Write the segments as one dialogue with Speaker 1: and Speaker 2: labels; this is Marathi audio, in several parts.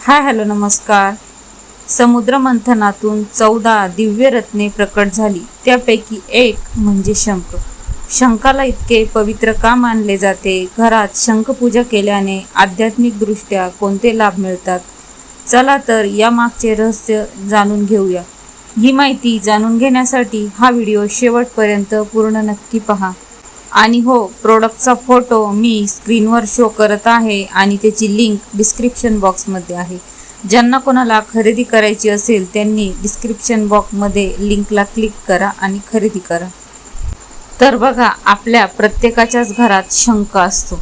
Speaker 1: हॅलो नमस्कार. समुद्र मंथनातून 14 दिव्य रत्ने प्रकट झाली. त्यापैकी एक म्हणजे शंख. शंखाला इतके पवित्र का मानले जाते? घरात शंखपूजा केल्याने आध्यात्मिक दृष्ट्या कोणते लाभ मिळतात? चला तर या मागचे रहस्य जाणून घेऊया. ही माहिती जाणून घेण्यासाठी हा व्हिडिओ शेवटपर्यंत पूर्ण नक्की पहा. आणि हो, प्रोडक्टचा फोटो मी स्क्रीनवर शो करत आहे आणि त्याची लिंक डिस्क्रिप्शन बॉक्समध्ये आहे. ज्यांना कोणाला खरेदी करायची असेल त्यांनी डिस्क्रिप्शन बॉक्समध्ये लिंकला क्लिक करा आणि खरेदी करा. तर बघा, आपल्या प्रत्येकाच्याच घरात शंख असतो.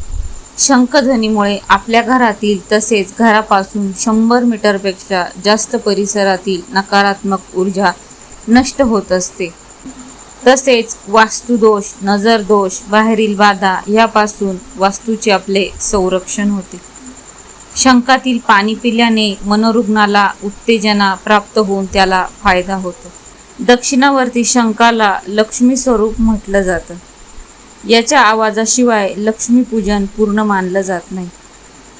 Speaker 1: शंखध्वनीमुळे आपल्या घरातील तसेच घरापासून 100 मीटरपेक्षा जास्त परिसरातील नकारात्मक ऊर्जा नष्ट होत असते. तसेच वास्तुदोष, नजरदोष, बाहेरील बाधा यापासून वास्तूचे आपले संरक्षण होते. शंखातील पाणी पिल्याने मनोरुग्णाला उत्तेजना प्राप्त होऊन त्याला फायदा होतो. दक्षिणावर्ती शंखाला लक्ष्मी स्वरूप म्हटलं जातं. याच्या आवाजाशिवाय लक्ष्मीपूजन पूर्ण मानलं जात नाही.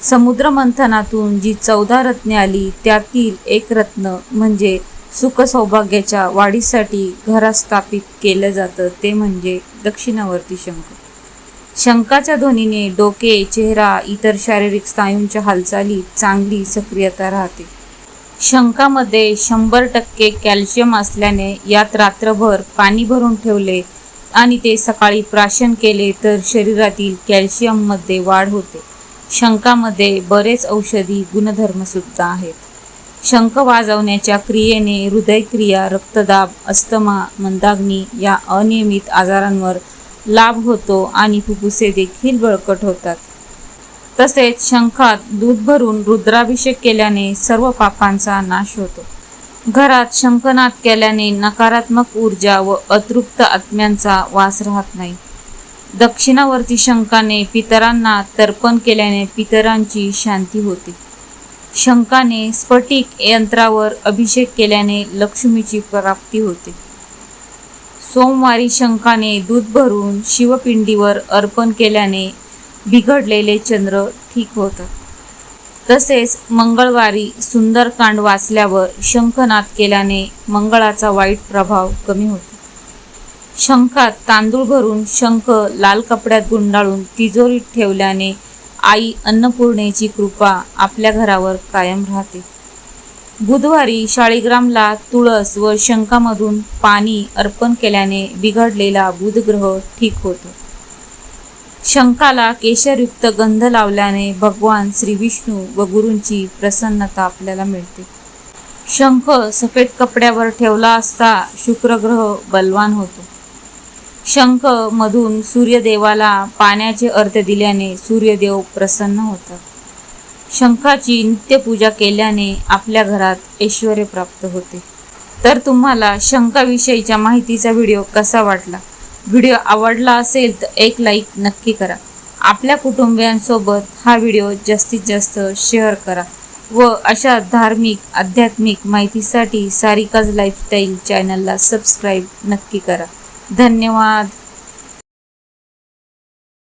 Speaker 1: समुद्र मंथनातून जी 14 रत्ने आली त्यातील एक रत्न म्हणजे सुख सौभाग्याच्या वाढीसाठी घरात स्थापित केलं जातं ते म्हणजे दक्षिणावर्ती शंख. शंखाच्या ध्वनीने डोके, चेहरा, इतर शारीरिक स्नायूंच्या हालचालीत चांगली सक्रियता राहते. शंखामध्ये 100% कॅल्शियम असल्याने यात रात्रभर पाणी भरून ठेवले आणि ते सकाळी प्राशन केले तर शरीरातील कॅल्शियममध्ये वाढ होते. शंखामध्ये बरेच औषधी गुणधर्म सुद्धा आहेत. शंख वाजवण्याच्या क्रियेने हृदयक्रिया, रक्तदाब, अस्थमा, मंदाग्नी या अनियमित आजारांवर लाभ होतो आणि फुफ्फुसे देखील बळकट होतात. तसेच शंखात दूध भरून रुद्राभिषेक केल्याने सर्व पापांचा नाश होतो. घरात शंखनाद केल्याने नकारात्मक ऊर्जा व अतृप्त आत्म्यांचा वास राहत नाही. दक्षिणावर्ती शंखाने पितरांना तर्पण केल्याने पितरांची शांती होते. शंखाने स्फटिक यंत्रावर अभिषेक केल्याने लक्ष्मीची प्राप्ती होते. सोमवारी शंखाने दूध भरून शिवपिंडीवर अर्पण केल्याने बिघडलेले चंद्र ठीक होतात. तसेच मंगळवारी सुंदरकांड वाचल्यावर शंखनाद केल्याने मंगळाचा वाईट प्रभाव कमी होतो. शंखात तांदूळ भरून शंख लाल कपड्यात गुंडाळून तिजोरीत ठेवल्याने आई अन्नपूर्णेची कृपा आपल्या घरावर कायम राहते. बुधवारी शाळीग्रामला तुळस व शंखामधून पाणी अर्पण केल्याने बिघडलेला बुधग्रह ठीक होतो. शंखाला केशरयुक्त गंध लावल्याने भगवान श्री विष्णू व गुरूंची प्रसन्नता आपल्याला मिळते. शंख सफेद कपड्यावर ठेवला असता शुक्रग्रह बलवान होतो. शंख मधून सूर्यदेवाला पाण्याचे अर्घ्य दिल्याने सूर्यदेव प्रसन्न होतात. शंखाची नित्यपूजा केल्याने आपल्या घरात ऐश्वर्य प्राप्त होते. तर तुम्हाला शंखाविषयीच्या माहितीचा व्हिडिओ कसा वाटला? व्हिडिओ आवडला असेल तर एक लाईक नक्की करा. आपल्या कुटुंबियांसोबत हा व्हिडिओ जास्तीत जास्त शेअर करा व अशा धार्मिक, आध्यात्मिक माहितीसाठी सारिकाज लाईफस्टाईल चॅनलला सबस्क्राईब नक्की करा. धन्यवाद.